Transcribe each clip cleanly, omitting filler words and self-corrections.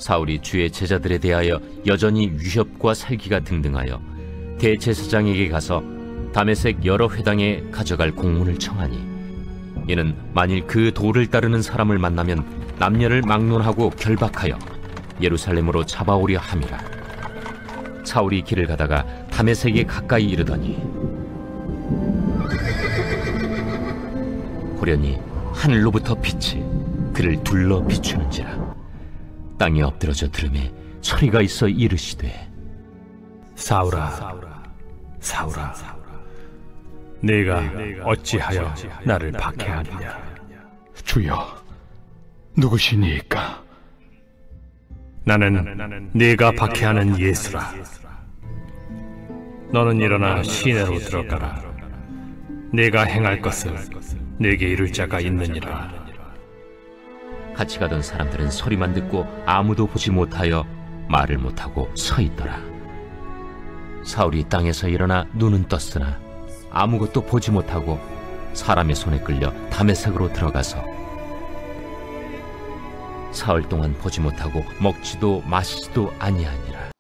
사울이 주의 제자들에 대하여 여전히 위협과 살기가 등등하여 대제사장에게 가서 다메섹 여러 회당에 가져갈 공문을 청하니, 이는 만일 그 도를 따르는 사람을 만나면 남녀를 막론하고 결박하여 예루살렘으로 잡아오려 함이라. 사울이 길을 가다가 다메섹에 가까이 이르더니 호련히 하늘로부터 빛이 그를 둘러 비추는지라. 땅에 엎드러져 들음에 소리가 있어 이르시되, 사울아, 사울아, 네가 어찌하여 나를 박해하느냐? 주여, 누구시니까? 나는 네가 박해하는 예수라. 너는 일어나 시내로 들어가라. 네가 행할 것을 네게 이룰 자가 있느니라. 같이 가던 사람들은 소리만 듣고 아무도 보지 못하여 말을 못하고 서 있더라. 사울이 땅에서 일어나 눈은 떴으나 아무것도 보지 못하고 사람의 손에 끌려 다메섹으로 들어가서 사흘 동안 보지 못하고 먹지도 마시지도 아니하니라.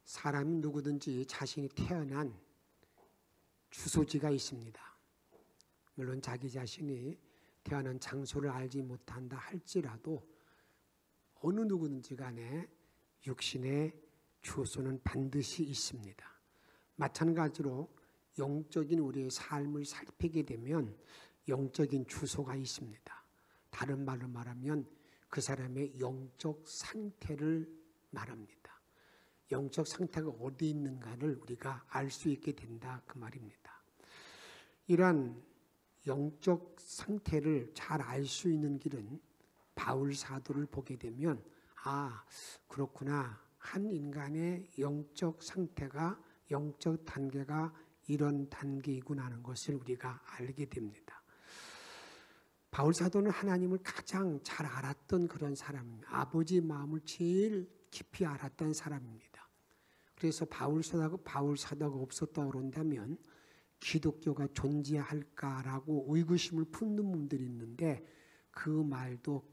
사람이 누구든지 자신이 태어난 주소지가 있습니다. 물론 자기 자신이 태어난 장소를 알지 못한다 할지라도 어느 누구든지 간에 육신의 주소는 반드시 있습니다. 마찬가지로 영적인 우리의 삶을 살피게 되면 영적인 주소가 있습니다. 다른 말로 말하면 그 사람의 영적 상태를 말합니다. 영적 상태가 어디 있는가를 우리가 알 수 있게 된다, 그 말입니다. 이러한 영적 상태를 잘 알 수 있는 길은 바울 사도를 보게 되면, 아, 그렇구나, 한 인간의 영적 상태가, 영적 단계가 이런 단계이구나 하는 것을 우리가 알게 됩니다. 바울 사도는 하나님을 가장 잘 알았던 그런 사람입니다. 아버지 마음을 제일 깊이 알았던 사람입니다. 그래서 바울 사도가 없었다고 그런다면 기독교가 존재할까라고 의구심을 품는 분들이 있는데, 그 말도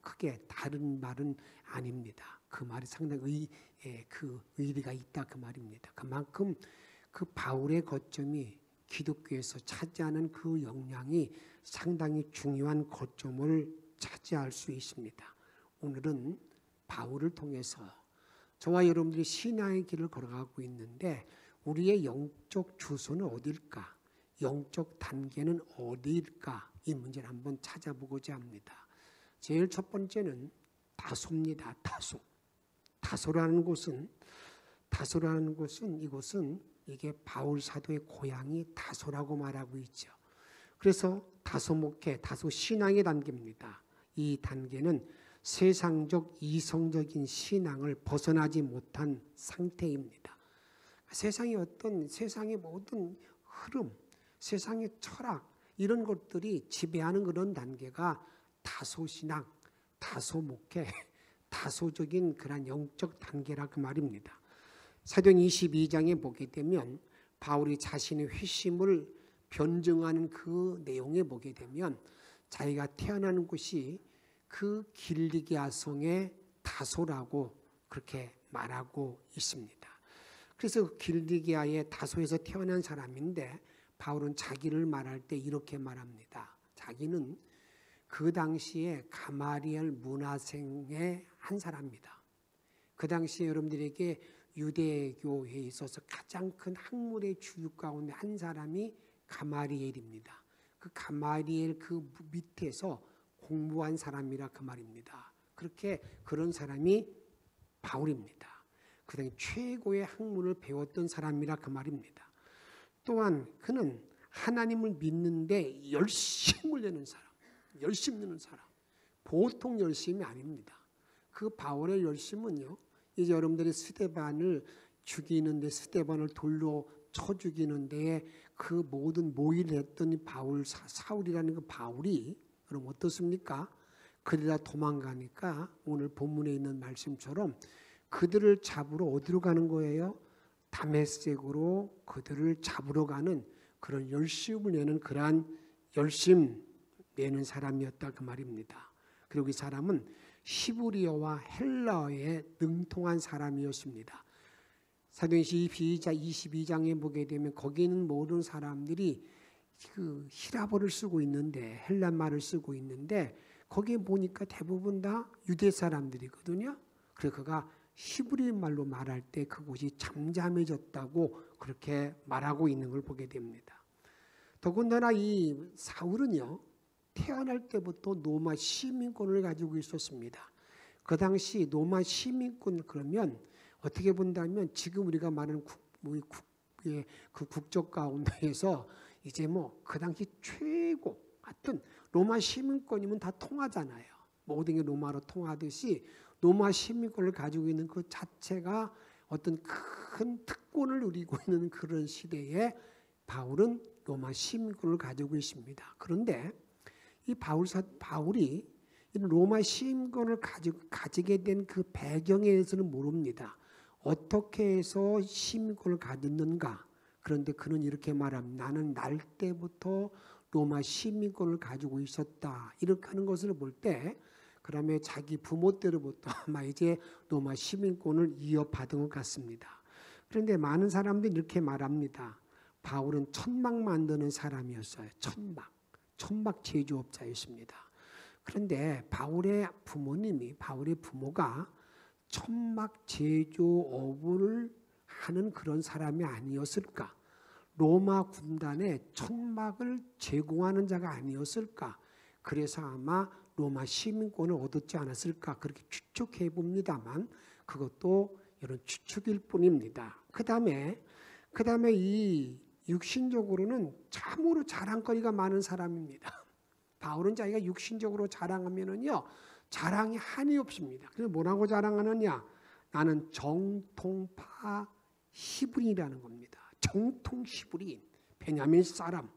크게 다른 말은 아닙니다. 그 말이 상당히 의리가 있다, 그 말입니다. 그만큼 그 바울의 거점이 기독교에서 차지하는 그 역량이 상당히 중요한 거점을 차지할 수 있습니다. 오늘은 바울을 통해서 저와 여러분들이 신앙의 길을 걸어가고 있는데, 우리의 영적 주소는 어딜까? 영적 단계는 어디일까? 이 문제를 한번 찾아보고자 합니다. 제일 첫 번째는 다소입니다. 다소라는 곳은 이게 바울 사도의 고향이 다소라고 말하고 있죠. 그래서 다소 목회, 다소 신앙의 단계입니다. 이 단계는 세상적 이성적인 신앙을 벗어나지 못한 상태입니다. 세상의 모든 흐름, 세상의 철학, 이런 것들이 지배하는 그런 단계가 다소신앙, 다소목회, 다소적인 그런 영적 단계라 그 말입니다. 사도행 22장에 보게 되면 바울이 자신의 회심을 변증하는 그 내용에 보게 되면 자기가 태어나는 곳이 그 길리기아 성의 다소라고 그렇게 말하고 있습니다. 그래서 길리기아의 다소에서 태어난 사람인데, 바울은 자기를 말할 때 이렇게 말합니다. 자기는 그 당시에 가마리엘 문화생의 한 사람입니다. 그 당시에 여러분들에게 유대교에 있어서 가장 큰 학문의 주류 가운데 한 사람이 가마리엘입니다. 그 가마리엘 그 밑에서 공부한 사람이라 그 말입니다. 그런 사람이 바울입니다. 그 다음에 최고의 학문을 배웠던 사람이라 그 말입니다. 또한 그는 하나님을 믿는데 열심을 내는 사람, 보통 열심이 아닙니다. 그 바울의 열심은요, 이제 여러분들이 스데반을 죽이는데, 스데반을 돌로 쳐 죽이는데 그 모든 모의를 했던 사울이라는 그 바울이 그럼 어떻습니까? 그들이 도망가니까 오늘 본문에 있는 말씀처럼 그들을 잡으러 어디로 가는 거예요? 다메섹으로 그들을 잡으러 가는 그런 열심을 내는, 그러한 열심 내는 사람이었다 그 말입니다. 그리고 이 사람은 히브리어와 헬라어에 능통한 사람이었습니다. 사도행전 22장에 보게 되면 거기는 모든 사람들이 그 히라보를 쓰고 있는데, 헬란말을 쓰고 있는데 거기에 보니까 대부분 다 유대 사람들이거든요. 그래서 그가 히브리 말로 말할 때 그곳이 잠잠해졌다고 그렇게 말하고 있는 걸 보게 됩니다. 더군다나 이 사울은요, 태어날 때부터 로마 시민권을 가지고 있었습니다. 그 당시 로마 시민권, 그러면 어떻게 본다면 지금 우리가 말하는 그 국적 가운데에서 이제 뭐 그 당시 최고, 하여튼 로마 시민권이면 다 통하잖아요. 모든 게 로마로 통하듯이 로마 시민권을 가지고 있는 그 자체가 어떤 큰 특권을 누리고 있는 그런 시대에 바울은 로마 시민권을 가지고 있습니다. 그런데 이 바울이 로마 시민권을 가지게 된 그 배경에 대해서는 모릅니다. 어떻게 해서 시민권을 가졌는가? 그런데 그는 이렇게 말합니다. 나는 날 때부터 로마 시민권을 가지고 있었다. 이렇게 하는 것을 볼 때, 그다음에 자기 부모 때로부터 아마 이제 로마 시민권을 이어받은 것 같습니다. 그런데 많은 사람들이 이렇게 말합니다. 바울은 천막 만드는 사람이었어요. 천막 제조업자였습니다. 그런데 바울의 부모가 천막 제조업을 하는 그런 사람이 아니었을까? 로마 군단에 천막을 제공하는 자가 아니었을까? 그래서 아마 로마 시민권을 얻었지 않았을까? 그렇게 추측해 봅니다만 그것도 이런 추측일 뿐입니다. 그 다음에 이 육신적으로는 참으로 자랑거리가 많은 사람입니다. 바울은 자기가 육신적으로 자랑하면은요, 자랑이 한이 없습니다. 그래서 뭐라고 자랑하느냐? 나는 정통파 히브리인이라는 겁니다. 정통 히브리인, 베냐민 사람.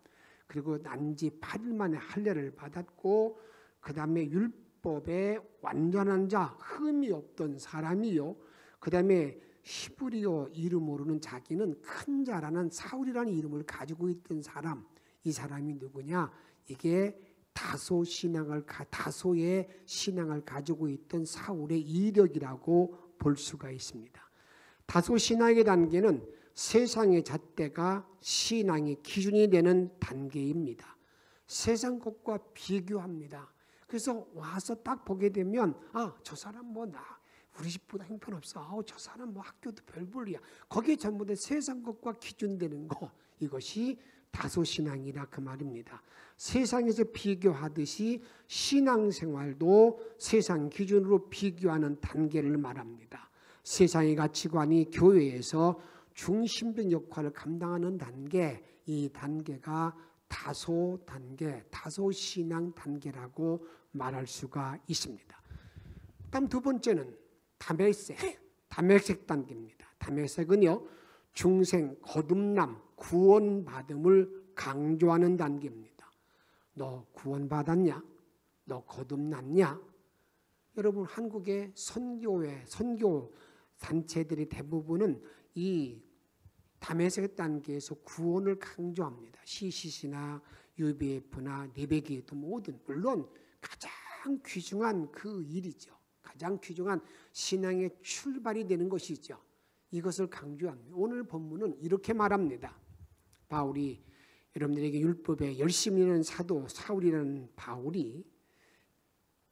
그리고 난지 8일 만에 할례를 받았고, 그 다음에 율법의 완전한 자, 흠이 없던 사람이요. 그 다음에 히브리어 이름으로는 자기는 큰 자라는 사울이라는 이름을 가지고 있던 사람. 이 사람이 누구냐? 이게 다소의 신앙을 가지고 있던 사울의 이력이라고 볼 수가 있습니다. 다소 신앙의 단계는 세상의 잣대가 신앙의 기준이 되는 단계입니다. 세상 것과 비교합니다. 그래서 와서 딱 보게 되면 저 사람 우리 집보다 형편없어. 저 사람 학교도 별볼이야. 거기에 전부 다 세상 것과 기준되는 거, 이것이 다소신앙이라 그 말입니다. 세상에서 비교하듯이 신앙생활도 세상 기준으로 비교하는 단계를 말합니다. 세상의 가치관이 교회에서 중심적 역할을 감당하는 단계, 이 단계가 다소신앙 단계라고 말할 수가 있습니다. 다음 두 번째는 담회색 단계입니다. 담회색은요, 중생, 거듭남, 구원받음을 강조하는 단계입니다. 너 구원받았냐? 너 거듭났냐? 여러분, 한국의 선교 단체들이 대부분은 이 담회색 단계에서 구원을 강조합니다. CCC나 UBF나 리베기도 모든, 물론 가장 귀중한 그 일이죠. 가장 귀중한 신앙의 출발이 되는 것이죠. 이것을 강조합니다. 오늘 본문은 이렇게 말합니다. 바울이, 여러분들에게 율법에 열심히 있는 사도 사울이라는 바울이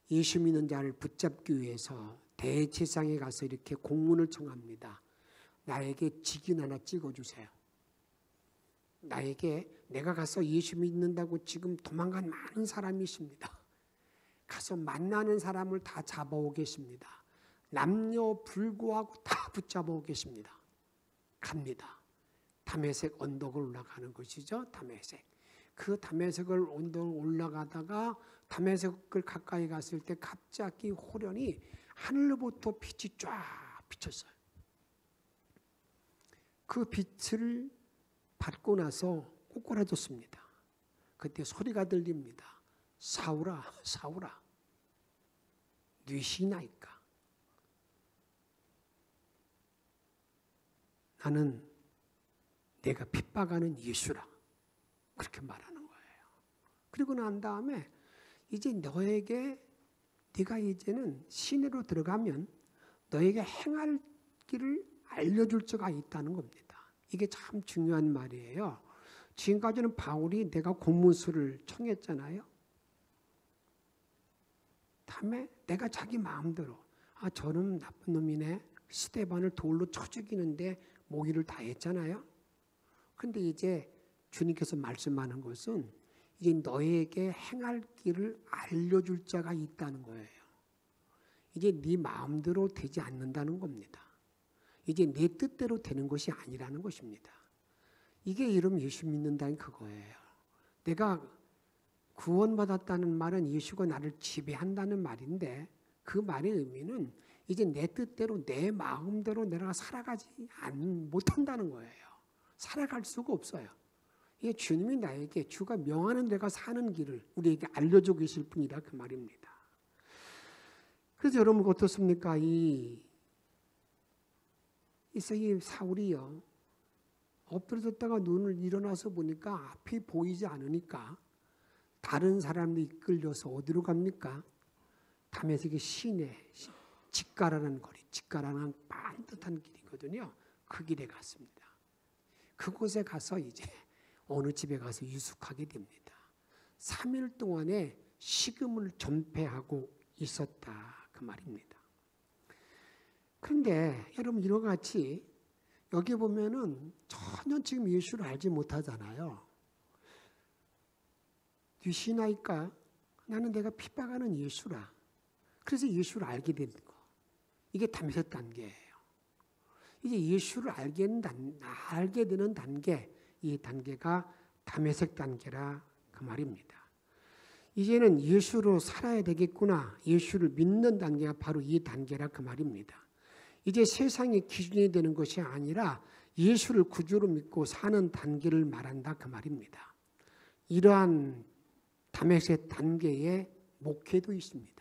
예수 믿는 자를 붙잡기 위해서 대제사장에 가서 이렇게 공문을 청합니다. 나에게 직인 하나 찍어주세요. 내가 가서 예수 믿는다고 지금 도망간 많은 사람이 있습니다. 가서 만나는 사람을 다 잡아오겠습니다. 남녀 불구하고 다 붙잡아오겠습니다. 갑니다. 담회색 언덕을 올라가는 것이죠. 담회색. 그 담회색을 언덕을 올라가다가 담회색을 가까이 갔을 때 갑자기 호련히 하늘로부터 빛이 쫙 비쳤어요. 그 빛을 받고 나서 꼬꾸라졌습니다. 그때 소리가 들립니다. 사울아, 사울아, 뉘시나이까? 나는 내가 핍박하는 예수라. 그렇게 말하는 거예요. 그리고 난 다음에 이제 너에게 네가 이제는 시내로 들어가면 너에게 행할 길을 알려줄 자가 있다는 겁니다. 이게 참 중요한 말이에요. 지금까지는 바울이 내가 공문서를 청했잖아요. 다음에 내가 자기 마음대로 저는 나쁜 놈이네. 스데반을 돌로 쳐 죽이는데 모의를 다 했잖아요. 그런데 이제 주님께서 말씀하는 것은 이제 너에게 행할 길을 알려줄 자가 있다는 거예요. 이제 네 마음대로 되지 않는다는 겁니다. 이제 내 뜻대로 되는 것이 아니라는 것입니다. 이게 이름 예수 믿는다는 그거예요. 내가 구원받았다는 말은 예수가 나를 지배한다는 말인데 그 말의 의미는 이제 내 뜻대로 내 마음대로 내가 살아가지 못한다는 거예요. 살아갈 수가 없어요. 이게 주님이 나에게 주가 명하는 내가 사는 길을 우리에게 알려주고 계실 뿐이다 그 말입니다. 그래서 여러분 어떻습니까? 이 사울이요. 엎드려졌다가 눈을 일어나서 보니까 앞이 보이지 않으니까 다른 사람이 이끌려서 어디로 갑니까? 다메섹의 시내 직가라는 거리, 직가라는 반듯한 길이거든요. 그 길에 갔습니다. 그곳에 가서 이제 어느 집에 가서 유숙하게 됩니다. 3일 동안에 식음을 전폐하고 있었다 그 말입니다. 그런데 여러분 이와 같이 여기 보면은 전혀 지금 예수를 알지 못하잖아요. 뒤시나이까 나는 내가 핍박하는 예수라. 그래서 예수를 알게 되는 거. 이게 다메섹 단계예요. 이제 예수를 알게 되는 단계, 이 단계가 다메섹 단계라 그 말입니다. 이제는 예수로 살아야 되겠구나. 예수를 믿는 단계가 바로 이 단계라 그 말입니다. 이제 세상의 기준이 되는 것이 아니라 예수를 구주로 믿고 사는 단계를 말한다 그 말입니다. 이러한 다메섹 단계의 목회도 있습니다.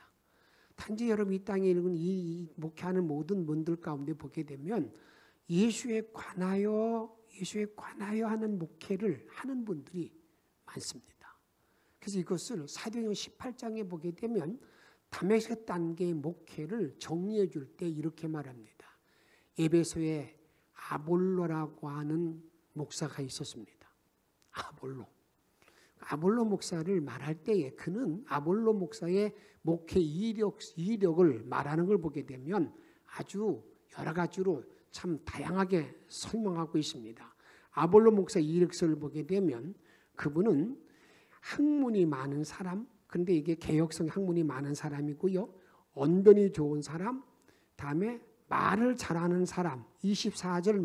단지 여러분 이 땅에 있는 이 목회하는 모든 분들 가운데 보게 되면 예수에 관하여 하는 목회를 하는 분들이 많습니다. 그래서 이것을 사도행전 18장에 보게 되면 다메섹 단계의 목회를 정리해 줄 때 이렇게 말합니다. 에베소에 아볼로라고 하는 목사가 있었습니다. 아볼로 목사를 말할 때에 그는 아볼로 목사의 목회 이력을 말하는 걸 보게 되면 아주 여러 가지로 참 다양하게 설명하고 있습니다. 아볼로 목사 이력서를 보게 되면 그분은 학문이 많은 사람, 근데 이게 개혁성 학문이 많은 사람이고요. 언변이 좋은 사람, 다음에 말을 잘하는 사람, 24절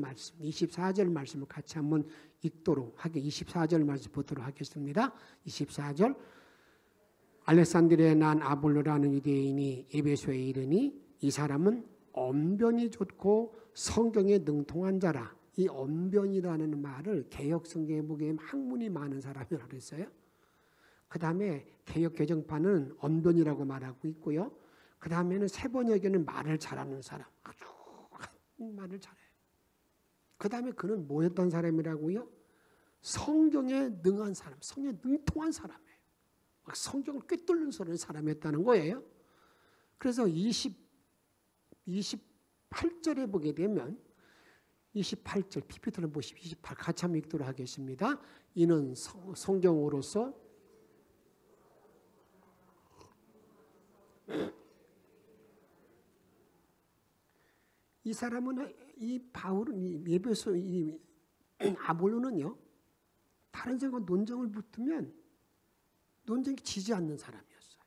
말씀을 같이 한번 읽도록 하게 24절 말씀 보도록 하겠습니다. 24절 알렉산드리아에 난 아볼로라는 유대인이 에베소에 이르니 이 사람은 언변이 좋고 성경에 능통한 자라. 이 언변이라는 말을 개혁 성경에 보기에 학문이 많은 사람이라고 그랬어요. 그 다음에 개혁 개정판은 언변이라고 말하고 있고요. 그 다음에는 세번역에는 말을 잘하는 사람. 아주 말을 잘해요. 그 다음에 그는 뭐였던 사람이라고요? 성경에 능한 사람, 성경에 능통한 사람이에요. 막 성경을 꿰뚫는 사람이었다는 거예요. 그래서 28절에 보게 되면 28절 PPT를 보시면 28 같이 한번 읽도록 하겠습니다. 이는 성경으로서 이 사람은 이 바울은 이 에베소 이 아볼로는요 다른 사람과 논쟁을 붙으면 논쟁이 지지 않는 사람이었어요.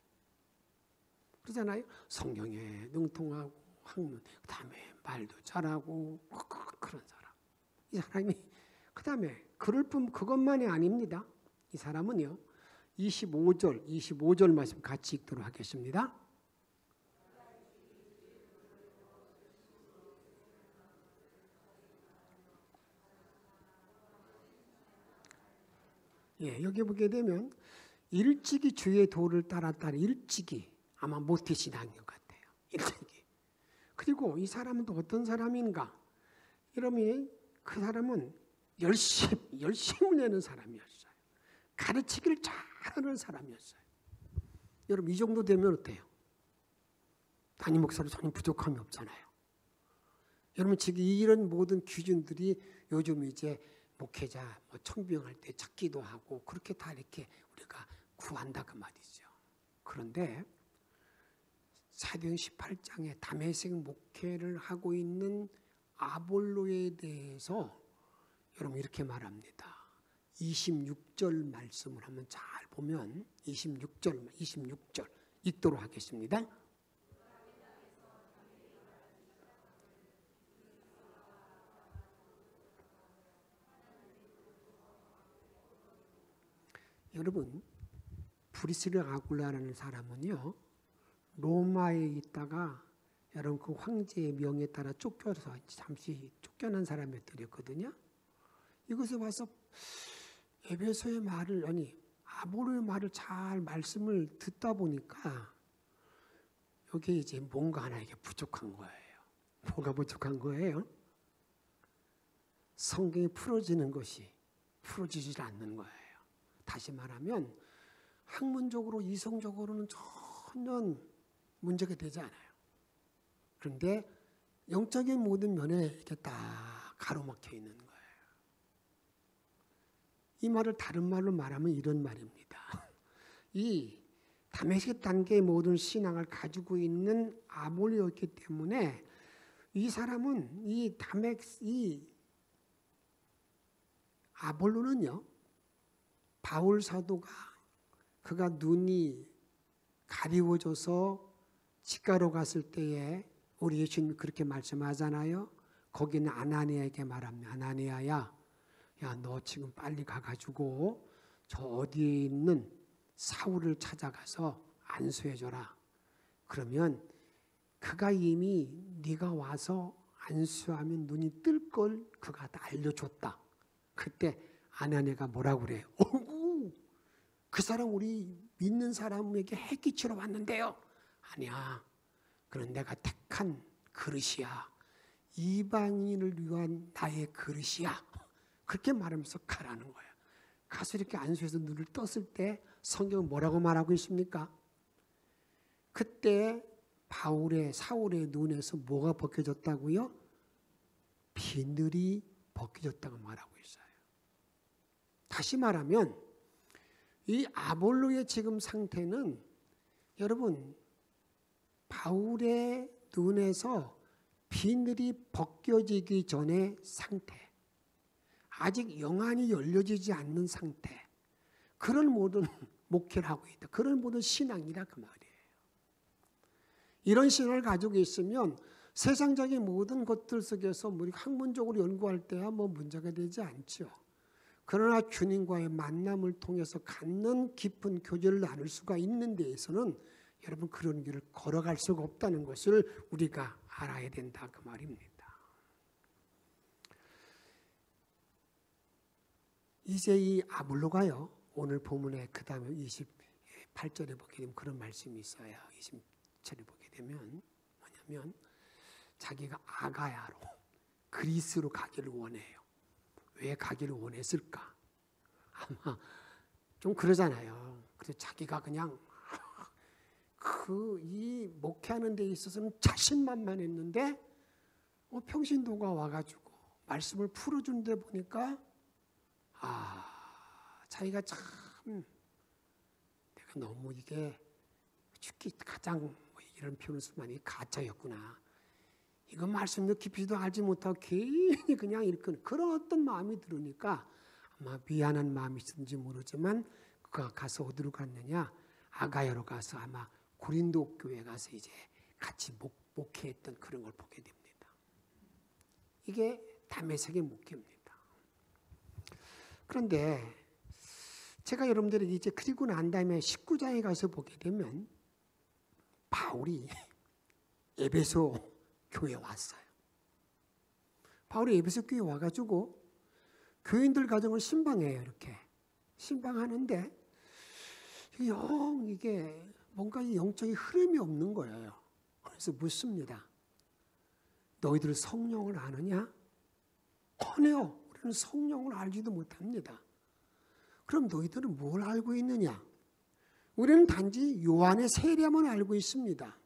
그러잖아요. 성경에 능통하고 학문, 그 다음에 말도 잘하고 그런 사람. 이 사람이 그 다음에 그럴 뿐 그것만이 아닙니다. 이 사람은요 25절 말씀 같이 읽도록 하겠습니다. 예, 여기 보게 되면 일찍이 주의 도를 따랐다는 일찍이 아마 모태신앙인 것 같아요. 일찍이. 그리고 이 사람은 또 어떤 사람인가? 여러분이 그 사람은 열심을 내는 사람이었어요. 가르치기를 잘하는 사람이었어요. 여러분 이 정도 되면 어때요? 담임 목사로 전혀 부족함이 없잖아요. 여러분 지금 이런 모든 기준들이 요즘 이제 목회자 청빙할 때 찾기도 하고 그렇게 다 이렇게 우리가 구한다 그 말이죠. 그런데 사도행 18장에 다메섹 목회를 하고 있는 아볼로에 대해서 여러분 이렇게 말합니다. 26절 말씀을 한번 잘 보면 26절 읽도록 하겠습니다. 여러분 브리스라 아굴라라는 사람은요 로마에 있다가 여러분 그 황제의 명에 따라 쫓겨서 잠시 쫓겨난 사람이었거든요. 이것에 와서 에베소의 말을 아볼로의 말을 잘 말씀을 듣다 보니까 여기에 이제 뭔가 하나 이게 부족한 거예요. 뭐가 부족한 거예요? 성경이 풀어지는 것이 풀어지질 않는 거예요. 다시 말하면 학문적으로 이성적으로는 전혀 문제가 되지 않아요. 그런데 영적인 모든 면에 이렇게 딱 가로막혀 있는 거예요. 이 말을 다른 말로 말하면 이런 말입니다. 이 다메섹 단계의 모든 신앙을 가지고 있는 아볼로였기 때문에 이 사람은 이 아볼로는요 바울 사도가 그가 눈이 가리워져서 직가로 갔을 때에 우리 예수님이 그렇게 말씀하잖아요. 거기는 아나니아에게 말합니다. 아나니아야, 야, 너 지금 빨리 가가지고 저 어디에 있는 사울을 찾아가서 안수해줘라. 그러면 그가 이미 네가 와서 안수하면 눈이 뜰 걸 그가 다 알려줬다. 그때 아나니아가 뭐라고 그래요? 어구, 그 사람 우리 믿는 사람에게 해끼치러 왔는데요. 아니야. 그건 내가 택한 그릇이야. 이방인을 위한 나의 그릇이야. 그렇게 말하면서 가라는 거예요. 가서 이렇게 안수해서 눈을 떴을 때 성경은 뭐라고 말하고 있습니까? 그때 사울의 눈에서 뭐가 벗겨졌다고요? 비늘이 벗겨졌다고 말하고 있어요. 다시 말하면 이 아볼로의 지금 상태는 여러분 바울의 눈에서 비늘이 벗겨지기 전의 상태, 아직 영안이 열려지지 않는 상태, 그런 모든 목회를 하고 있다. 그런 모든 신앙이라 그 말이에요. 이런 신앙을 가지고 있으면 세상적인 모든 것들 속에서 우리 학문적으로 연구할 때야 뭐 문제가 되지 않죠. 그러나 주님과의 만남을 통해서 갖는 깊은 교제를 나눌 수가 있는 데에서는 여러분 그런 길을 걸어갈 수가 없다는 것을 우리가 알아야 된다 그 말입니다. 이제 이 아볼로가요 오늘 본문에 그 다음에 28절에 보게 되면 그런 말씀이 있어요. 20절에 보게 되면 뭐냐면 자기가 아가야로 그리스로 가기를 원해요. 왜 가기를 원했을까? 아마 좀 그러잖아요. 그래서 자기가 그냥 이 목회하는 데 있어서는 자신만만했는데 평신도가 와가지고 말씀을 풀어준 데 보니까 자기가 참 내가 너무 이게 죽기 가장 이런 표현을 쓰면 가짜였구나. 이거 말씀 깊이도 알지 못하고 괜히 그냥 이렇게 그런 어떤 마음이 들으니까 아마 미안한 마음이 있었는지 모르지만 그가 가서 어디로 갔느냐? 아가야로 가서 아마 고린도 교회 가서 이제 같이 목회했던 그런 걸 보게 됩니다. 이게 다메섹의 목회입니다. 그런데 제가 여러분들이 이제 그리고 난 다음에 19장에 가서 보게 되면 바울이 에베소 교회에 왔어요. 바울이 에베소 교회에 와가지고 교인들 가정을 신방해요. 이렇게 신방하는데 이게 뭔가 영적인 흐름이 없는 거예요. 그래서 묻습니다. 너희들 성령을 아느냐? 아니요. 우리는 성령을 알지도 못합니다. 그럼 너희들은 뭘 알고 있느냐? 우리는 단지 요한의 세례만 알고 있습니다.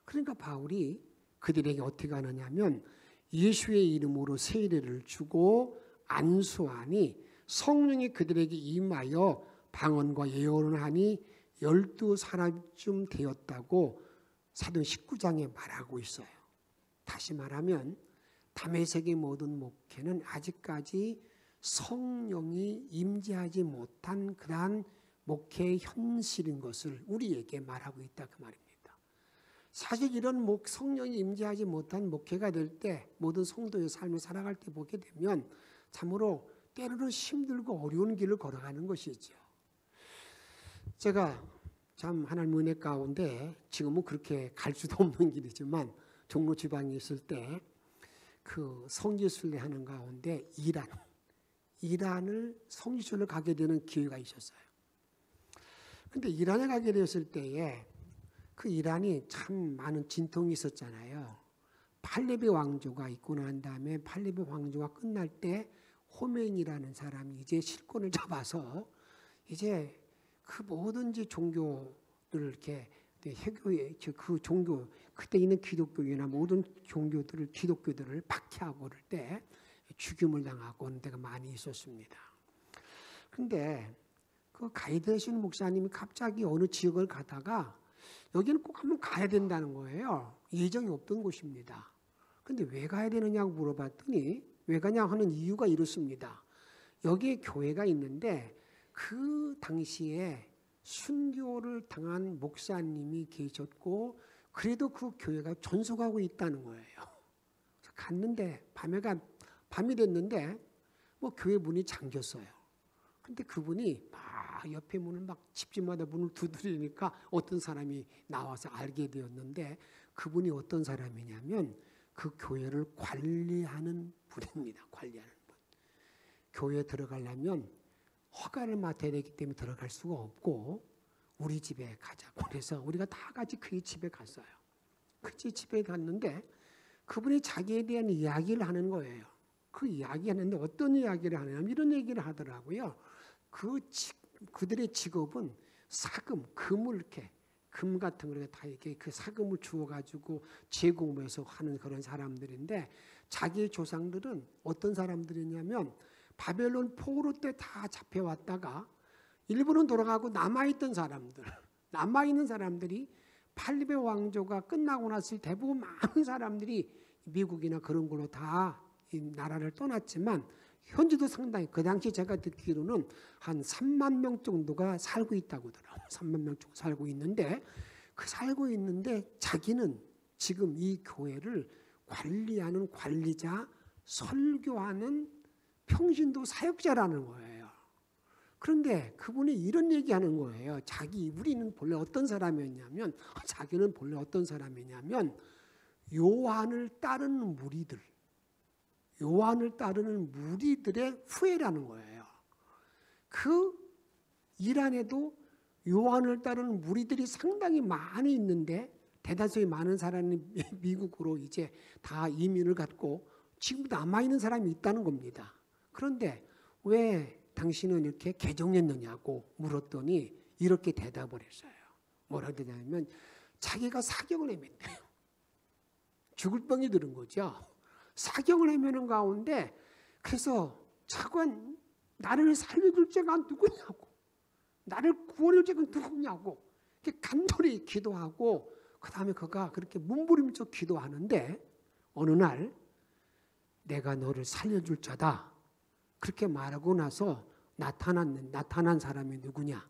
그러니까 바울이 그들에게 어떻게 하느냐면 예수의 이름으로 세례를 주고 안수하니 성령이 그들에게 임하여 방언과 예언을 하니 12사람쯤 되었다고 사도행 19장에 말하고 있어요. 다시 말하면 다메섹의 모든 목회는 아직까지 성령이 임재하지 못한 그러한 목회의 현실인 것을 우리에게 말하고 있다 그 말입니다. 사실 이런 성령이 임재하지 못한 목회가 될 때 모든 성도의 삶을 살아갈 때 보게 되면 참으로 때로는 힘들고 어려운 길을 걸어가는 것이죠. 제가 참 하나님 은혜 가운데 지금은 그렇게 갈 수도 없는 길이지만 종로 지방에 있을 때 그 성지순례 하는 가운데 이란을 성지순례를 가게 되는 기회가 있었어요. 근데 이란에 가게 되었을 때에 그 이란이 참 많은 진통이 있었잖아요. 팔레비 왕조가 있고 난 다음에 팔레비 왕조가 끝날 때 호메인이라는 사람이 이제 실권을 잡아서 이제 그 뭐든지 종교를 이렇게 해교의 그 종교 그때 있는 기독교나 모든 기독교들을 박해하고 그럴 때 죽임을 당하고 하는 데가 많이 있었습니다. 그런데 그 가이드 하시는 목사님이 갑자기 어느 지역을 가다가 여기는 꼭 한번 가야 된다는 거예요. 예정이 없던 곳입니다. 그런데 왜 가야 되느냐고 물어봤더니 왜 가냐 하는 이유가 이렇습니다. 여기에 교회가 있는데 그 당시에 순교를 당한 목사님이 계셨고 그래도 그 교회가 존속하고 있다는 거예요. 그래서 갔는데 밤이 됐는데 뭐 교회 문이 잠겼어요. 근데 그분이 막 옆에 문을 막 집집마다 문을 두드리니까 어떤 사람이 나와서 알게 되었는데 그분이 어떤 사람이냐면 그 교회를 관리하는 분입니다. 관리하는 분. 교회에 들어가려면 허가를 맡아야 되기 때문에 들어갈 수가 없고 우리 집에 가자고 그래서 우리가 다 같이 그 집에 갔어요. 그 집에 갔는데 그분이 자기에 대한 이야기를 하는 거예요. 그 이야기하는데 어떤 이야기를 하냐면 이런 얘기를 하더라고요. 그들의 직업은 사금, 금을 이렇게 금 같은 걸 다 이렇게 그 사금을 주어가지고 제공해서 하는 그런 사람들인데 자기의 조상들은 어떤 사람들이냐면 바벨론 포로 때 다 잡혀왔다가 일부는 돌아가고 남아있는 사람들이 팔레비 왕조가 끝나고 났을 때 대부분 많은 사람들이 미국이나 그런 걸로 다 이 나라를 떠났지만 현지도 상당히 그 당시 제가 듣기로는 한 3만 명 정도가 살고 있다고 하더라고요. 3만 명 정도 살고 있는데 살고 있는데 자기는 지금 이 교회를 관리하는 관리자, 설교하는 평신도 사역자라는 거예요. 그런데 그분이 이런 얘기하는 거예요. 우리는 본래 어떤 사람이었냐면 자기는 본래 어떤 사람이냐면 요한을 따르는 무리들의 후예라는 거예요. 그 이란에도 요한을 따르는 무리들이 상당히 많이 있는데 대다수의 많은 사람이 미국으로 이제 다 이민을 갔고 지금도 남아있는 사람이 있다는 겁니다. 그런데 왜 당신은 이렇게 개종했느냐고 물었더니 이렇게 대답을 했어요. 뭐라 그러냐면 자기가 사경을 헤맸대요. 죽을 병이 들은 거죠. 사경을 헤매는 가운데 그래서 차관 나를 살려줄 자가 누구냐고 나를 구원할 자가 누구냐고 이렇게 간절히 기도하고 그 다음에 그가 그렇게 몸부림쳐 기도하는데 어느 날 내가 너를 살려줄 자다 그렇게 말하고 나서 나타난 사람이 누구냐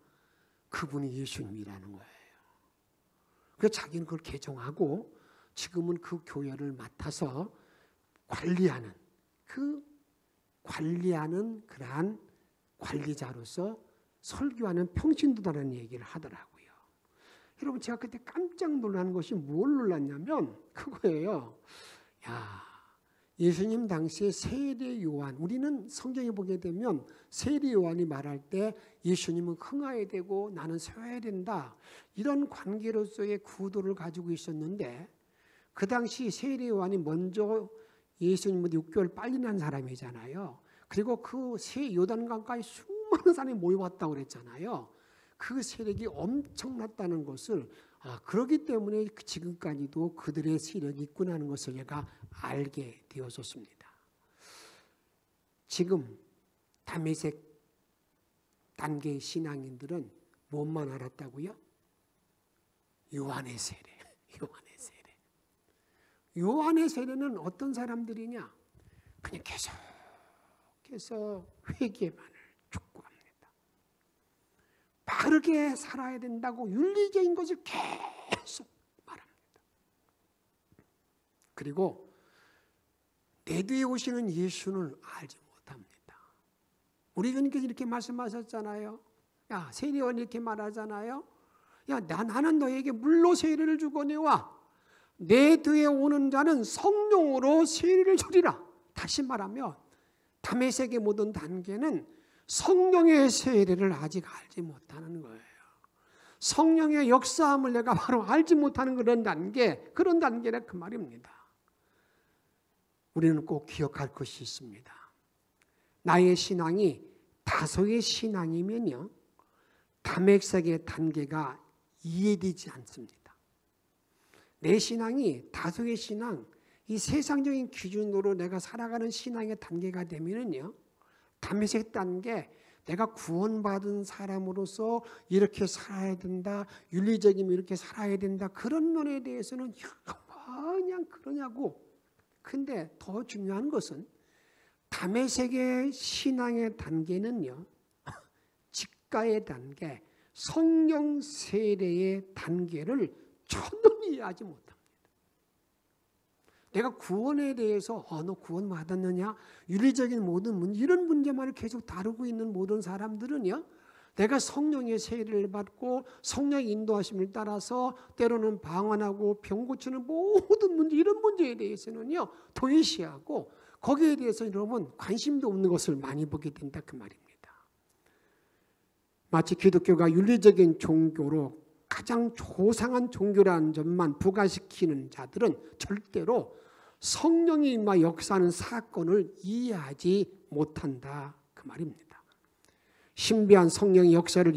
그분이 예수님이라는 거예요. 그래서 자기는 그걸 개종하고 지금은 그 교회를 맡아서 관리하는 그러한 관리자로서 설교하는 평신도다라는 얘기를 하더라고요. 여러분 제가 그때 깜짝 놀란 것이 뭘 놀랐냐면 그거예요. 예수님 당시에 세례 요한 우리는 성경에 보게 되면 세례 요한이 말할 때 예수님은 흥하야 되고 나는 쇠야 된다 이런 관계로서의 구도를 가지고 있었는데 그 당시 세례 요한이 먼저 예수님보다 6개월 빨리 난 사람이잖아요. 그리고 그 요단강가에 수많은 사람이 모여왔다고 그랬잖아요. 그 세력이 엄청났다는 것을 그렇기 때문에 지금까지도 그들의 세력이 있구나 하는 것을 내가 알게 되었었습니다. 지금 다메섹 단계의 신앙인들은 뭐만 알았다고요? 요한의 세례. 요한의 세례. 요한의 세례는 어떤 사람들이냐? 그냥 계속해서 회개만을 촉구합니다. 바르게 살아야 된다고 윤리적인 것을 계속 말합니다. 그리고 내 뒤에 오시는 예수는 알지 못합니다. 우리 주님께서 이렇게 말씀하셨잖아요. 야, 세례원 이렇게 말하잖아요. 야, 나는 너에게 물로 세례를 주거니와 내 뒤에 오는 자는 성령으로 세례를 주리라. 다시 말하면 다메섹의 모든 단계는 성령의 세례를 아직 알지 못하는 거예요. 성령의 역사함을 내가 바로 알지 못하는 그런 단계라 그 말입니다. 우리는 꼭 기억할 것이 있습니다. 나의 신앙이 다소의 신앙이면요, 다메섹의 단계가 이해되지 않습니다. 내 신앙이 다소의 신앙, 이 세상적인 기준으로 내가 살아가는 신앙의 단계가 되면은요, 다메섹 단계, 내가 구원받은 사람으로서 이렇게 살아야 된다, 윤리적이면 이렇게 살아야 된다, 그런 면에 대해서는 그냥 그러냐고. 근데 더 중요한 것은 다메섹의 신앙의 단계는요, 직가의 단계, 성령 세례의 단계를 전혀 이해하지 못합니다. 내가 구원에 대해서 너 구원 받았느냐? 윤리적인 모든 문제, 이런 문제만을 계속 다루고 있는 모든 사람들은요, 내가 성령의 세례를 받고 성령의 인도하심을 따라서 때로는 방언하고 병 고치는 모든 문제, 이런 문제에 대해서는요 도외시하고 거기에 대해서 여러분 관심도 없는 것을 많이 보게 된다 그 말입니다. 마치 기독교가 윤리적인 종교로 가장 조상한 종교라는 점만 부각시키는 자들은 절대로 성령이 임하 역사하는 사건을 이해하지 못한다 그 말입니다. 신비한 성령의 역사를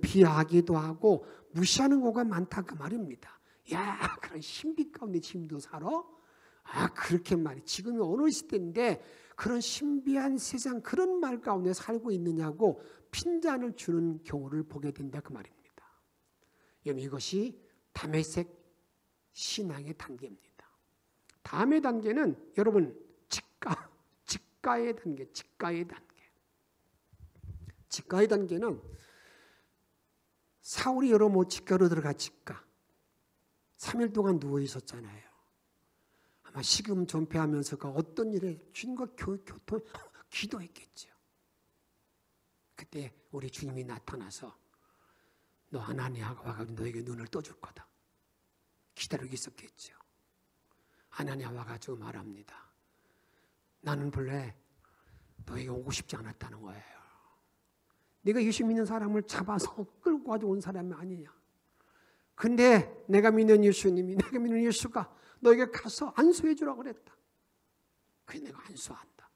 비하하기도 하고 무시하는 경우가 많다 그 말입니다. 야, 그런 신비 가운데 지금도 살아? 그렇게 말이 지금은 어느 시대인데 그런 신비한 세상 그런 말 가운데 살고 있느냐고 핀잔을 주는 경우를 보게 된다 그 말입니다. 이것이 다메섹 신앙의 단계입니다. 다음의 단계는 여러분 직가의 단계. 직가의 단계는 사울이 여러분 직가로 들어가 직가 3일 동안 누워 있었잖아요. 아마 식음 전폐하면서가 어떤 일에 주님과 기도했겠죠. 그때 우리 주님이 나타나서 너 아나니아가 와가지고 너에게 눈을 떠줄 거다. 기다리고 있었겠죠. 아나니아 와가지고 말합니다. 나는 본래 너에게 오고 싶지 않았다는 거예요. 네가 예수 믿는 사람을 잡아서 끌고 가지고 온 사람이 아니냐. 근데 내가 믿는 예수님이, 내가 믿는 예수가 너에게 가서 안수해 주라고 그랬다. 그래서 내가 안수한다.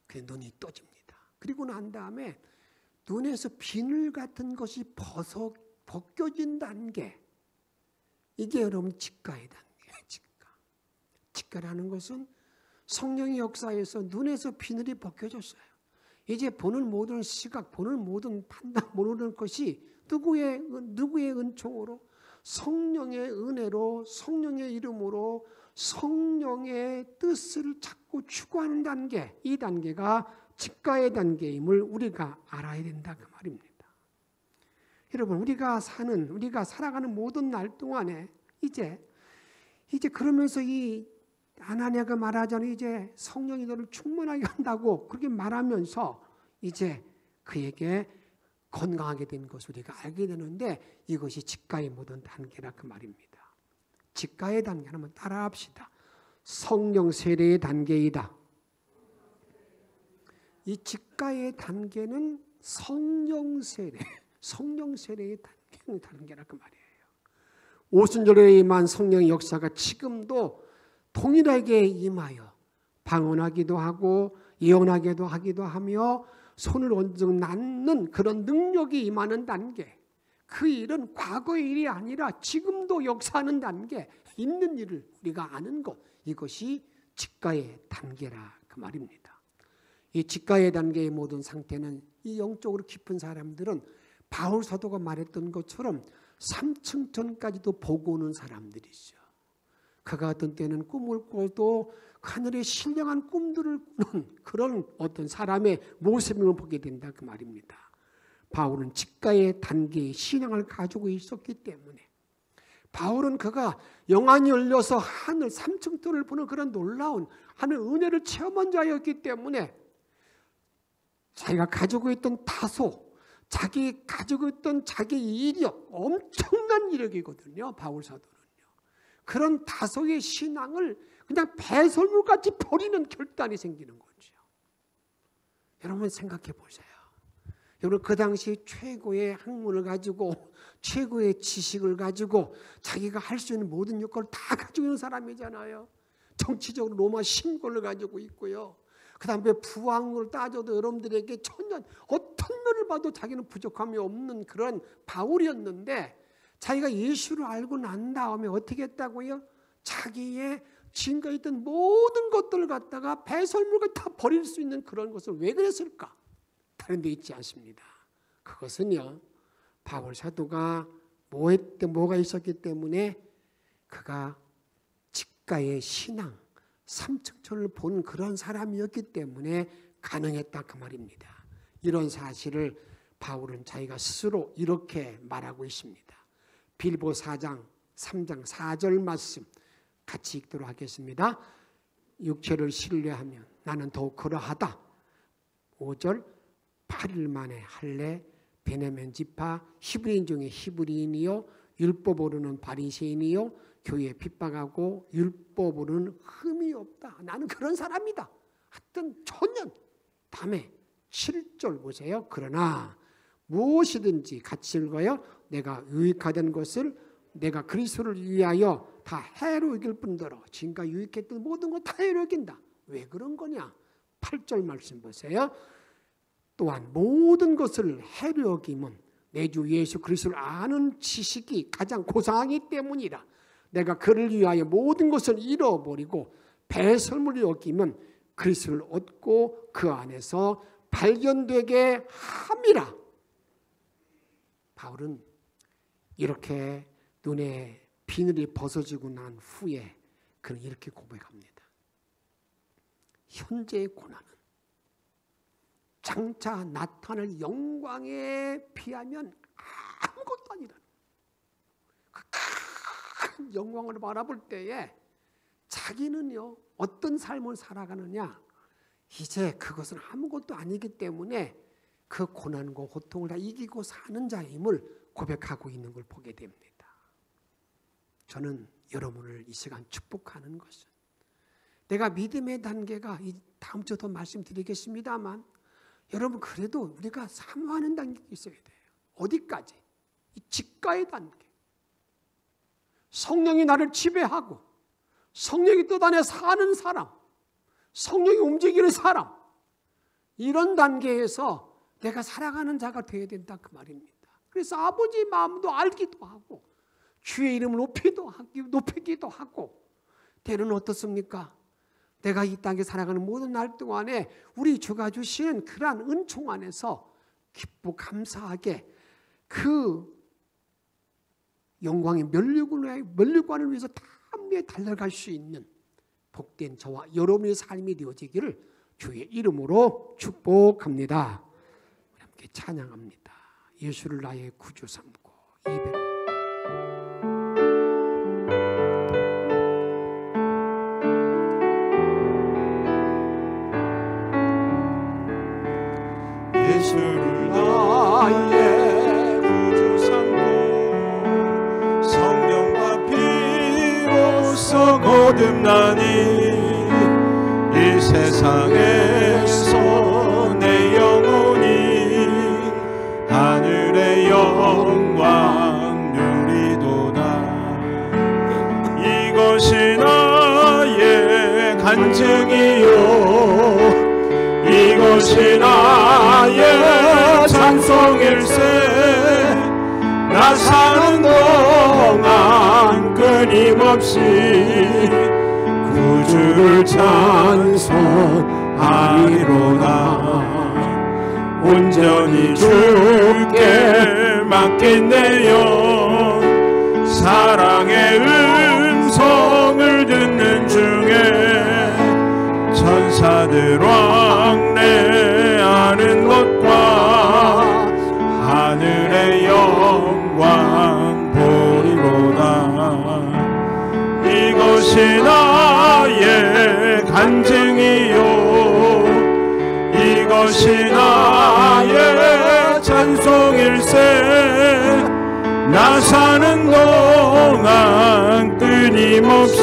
그래서 눈이 떠집니다. 그리고 난 다음에 눈에서 비늘 같은 것이 벗겨진 단계. 이게 여러분 직가의 단계예요. 직가라는 것은 성령의 역사에서 눈에서 비늘이 벗겨졌어요. 이제 보는 모든 시각, 보는 모든 판단, 모든 것이 누구의 은총으로, 성령의 은혜로, 성령의 이름으로 성령의 뜻을 찾고 추구하는 단계, 이 단계가 직가의 단계임을 우리가 알아야 된다 그 말입니다. 여러분, 우리가 살아가는 모든 날 동안에 이제 그러면서 이 아나니아가 말하자면 이제 성령이 너를 충만하게 한다고 그렇게 말하면서 이제 그에게 건강하게 된 것을 우리가 알게 되는데 이것이 직가의 모든 단계라 그 말입니다. 직가의 단계는 한번 따라합시다. 성령 세례의 단계이다. 이 직가의 단계는 성령 세례의 단계라 그 말이에요. 오순절에 임한 성령의 역사가 지금도 동일하게 임하여 방언하기도 하고 예언하기도 하며 손을 얹어 낳는 그런 능력이 임하는 단계, 그 일은 과거의 일이 아니라 지금도 역사하는 단계, 있는 일을 우리가 아는 것, 이것이 직가의 단계라 그 말입니다. 이 직가의 단계의 모든 상태는 이 영적으로 깊은 사람들은 바울 사도가 말했던 것처럼 삼층천까지도 보고 오는 사람들이죠. 그가 어떤 때는 꿈을 꿔도 하늘의 신령한 꿈들을 꾸는 그런 어떤 사람의 모습을 보게 된다 그 말입니다. 바울은 직가의 단계의 신앙을 가지고 있었기 때문에 바울은 그가 영안이 열려서 하늘 삼층천을 보는 그런 놀라운 하늘 은혜를 체험한 자였기 때문에 자기가 가지고 있던 다소, 자기 가지고 있던 자기의 이력, 엄청난 이력이거든요. 바울 사도는요. 그런 다소의 신앙을 그냥 배설물같이 버리는 결단이 생기는 거죠. 여러분 생각해 보세요. 여러분 그 당시 최고의 학문을 가지고 최고의 지식을 가지고 자기가 할 수 있는 모든 역할을 다 가지고 있는 사람이잖아요. 정치적으로 로마 신권을 가지고 있고요. 그 다음에 부왕을 따져도 여러분들에게 천년 어떤 면을 봐도 자기는 부족함이 없는 그런 바울이었는데 자기가 예수를 알고 난 다음에 어떻게 했다고요? 자기의 지금까지 있던 모든 것들을 갖다가 배설물과 다 버릴 수 있는 그런 것을 왜 그랬을까? 다른 데 있지 않습니다. 그것은요, 바울 사도가 뭐가 있었기 때문에 그가 직가의 신앙, 삼층천을 본 그런 사람이었기 때문에 가능했다 그 말입니다. 이런 사실을 바울은 자기가 스스로 이렇게 말하고 있습니다. 빌보 4장 3장 4절 말씀 같이 읽도록 하겠습니다. 육체를 신뢰하면 나는 더욱 그러하다. 5절 8일 만에 할례 베냐민 지파 히브리인 중에 히브리인이요 율법으로는 바리새인이요 교회에 핍박하고 율법으로는 흠이 없다. 나는 그런 사람이다. 하여튼 천년. 다음에 7절 보세요. 그러나 무엇이든지 같이 읽어요. 내가 유익하던 것을 내가 그리스도를 위하여 다 해로 여길 뿐더러 지금까지 유익했던 모든 것 다 해로 여긴다. 왜 그런 거냐? 8절 말씀 보세요. 또한 모든 것을 해로 여김은 내 주 예수 그리스도를 아는 지식이 가장 고상하기 때문이라. 내가 그를 위하여 모든 것을 잃어버리고 배설물을 여기면 그리스도를 얻고 그 안에서 발견되게 함이라. 바울은 이렇게 눈에 비늘이 벗어지고 난 후에 그는 이렇게 고백합니다. 현재의 고난은 장차 나타날 영광에 비하면 아무것도 아니라 그 큰 영광을 바라볼 때에 자기는요 어떤 삶을 살아가느냐 이제 그것은 아무것도 아니기 때문에 그 고난과 고통을 다 이기고 사는 자임을 고백하고 있는 걸 보게 됩니다. 저는 여러분을 이 시간 축복하는 것은 내가 믿음의 단계가 이 다음 주도 말씀드리겠습니다만 여러분 그래도 우리가 사모하는 단계가 있어야 돼요. 어디까지? 이 직가의 단계. 성령이 나를 지배하고 성령이 뜻 안에 사는 사람, 성령이 움직이는 사람, 이런 단계에서 내가 살아가는 자가 되어야 된다 그 말입니다. 그래서 아버지 마음도 알기도 하고 주의 이름을 높이기도 하고 때는 어떻습니까? 내가 이 땅에 살아가는 모든 날 동안에 우리 주가 주신 그러한 은총 안에서 기쁘고 감사하게 그 영광의 면류관을 위해서 담비에 달려갈 수 있는 복된 저와 여러분의 삶이 되어지기를 주의 이름으로 축복합니다. 우리 함께 찬양합니다. 예수를 나의 구주 삼고 예수를 나의 구주 삼고 성령과 피로써 거듭나니 이 세상에서 내 영혼이 하늘의 영광 누리도다. 이것이 나의 간증이요 이것이 나의 찬송일세. 나 사는 동안 끊임없이 구주를 찬송하리로다. 온전히 주께 맡긴 내 영, 사랑의 음성을 듣는 중에 천사들 왕래하는 것과 하늘의 영광 보리로다. 이것이 나의 간증이요, 이것이 나의 찬송일세. 나 사는 동안 끊임없이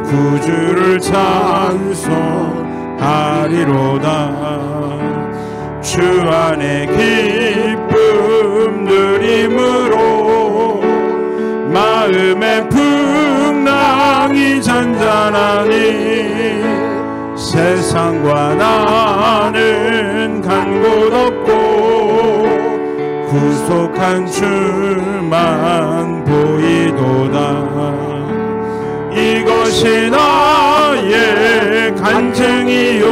구주를 찬송하리로다. 주 안에 기쁨 누림으로 마음의 풍랑이 잔잔하니 세상과 나는 간 곳 없고 구속한 주만 보이도다. 이것이 나의 간증이요,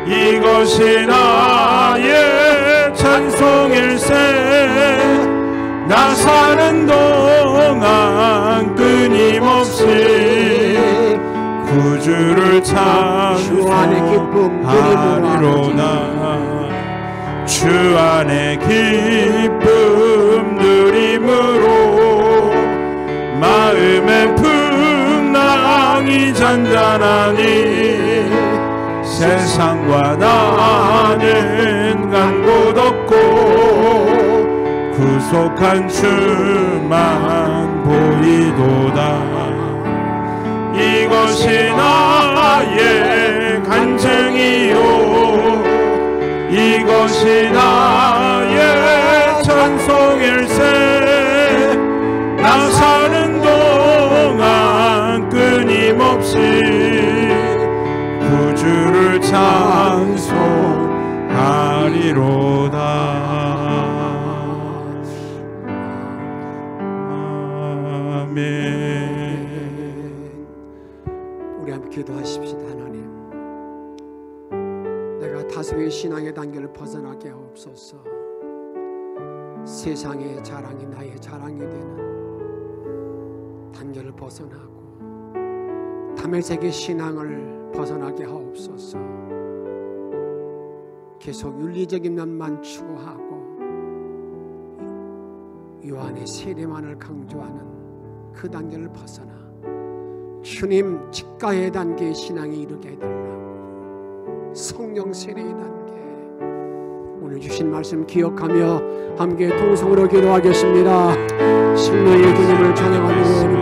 이것이 나의 찬송일세. 나 사는 동안 끊임없이 구주를 찬송하리로다. 주 안에 기쁨 누림으로 마음의 풍랑이 잔잔하니 세상과 나는 간 곳 없고 구속한 주만 보이도다. 이것이 나의 간증이요, 이것이 나의 찬송일세. 나 사는 동안 끊임없이 구주를 찬송하리로다. 우리 함께 기도하십시다. 하나님, 내가 다수의 신앙의 단계를 벗어나게 하옵소서. 세상의 자랑이 나의 자랑이 되는 단계를 벗어나고 다메섹의 신앙을 벗어나게 하옵소서. 계속 윤리적인 면만 추구하고 요한의 세례만을 강조하는 그 단계를 벗어나 주님 직가의 단계의 신앙에 이르게 해달라고. 성령 세례의 단계, 오늘 주신 말씀 기억하며 함께 통성으로 기도하겠습니다. 신뢰의 주님을 찬양하며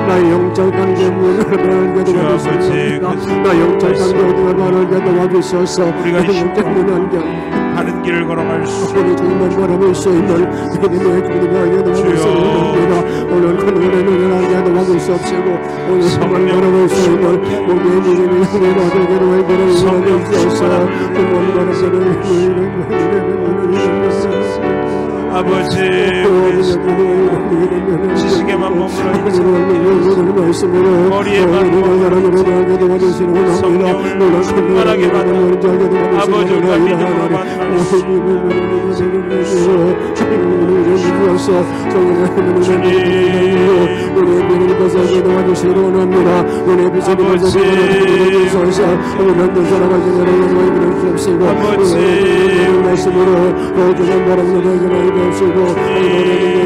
나의 영적 관계 문을 나 영적 관계 도와주셔서 우리가 바른 길을 걸어갈 수 있는 주님만 바라볼 수 있는 믿음의 주님에게 도와주시옵소서. 오늘 그 눈을 알게 도와주시옵시고 오늘 정말 바라볼 수 있는 우리의 믿음의 힘을 얻게 도와주시옵소서. 정말 바라보는 아버지, 지식에만 머물러 있지 머리에만 머물러 성령을 충만하게 받아 아버지, 우리가 믿음으로 만나는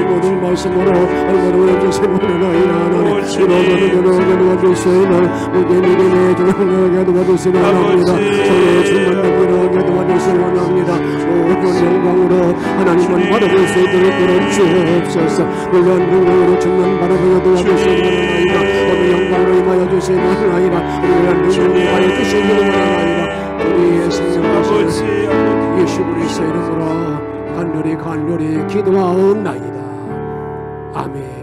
모든 말씀으로 얼마나 주시는 아이라는 이로저로 도와주시는 우리 믿음의 주님에게 도와주시는 합니다. 저의 주님에게 도와주시는 합니다. 모든 영광으로 하나님을 바라볼 수 있도록 주옵소서. 물론 영광으로 주만 바라보여 도와주시는 아이라, 오늘 영광으로 임하여 주시는 아이라, 오늘 영광으로 임하여 주시는 아이라. 우리의 생명을 아버지 예수 그리스도의 이름으로 간절히 기도하옵나이다. 아멘.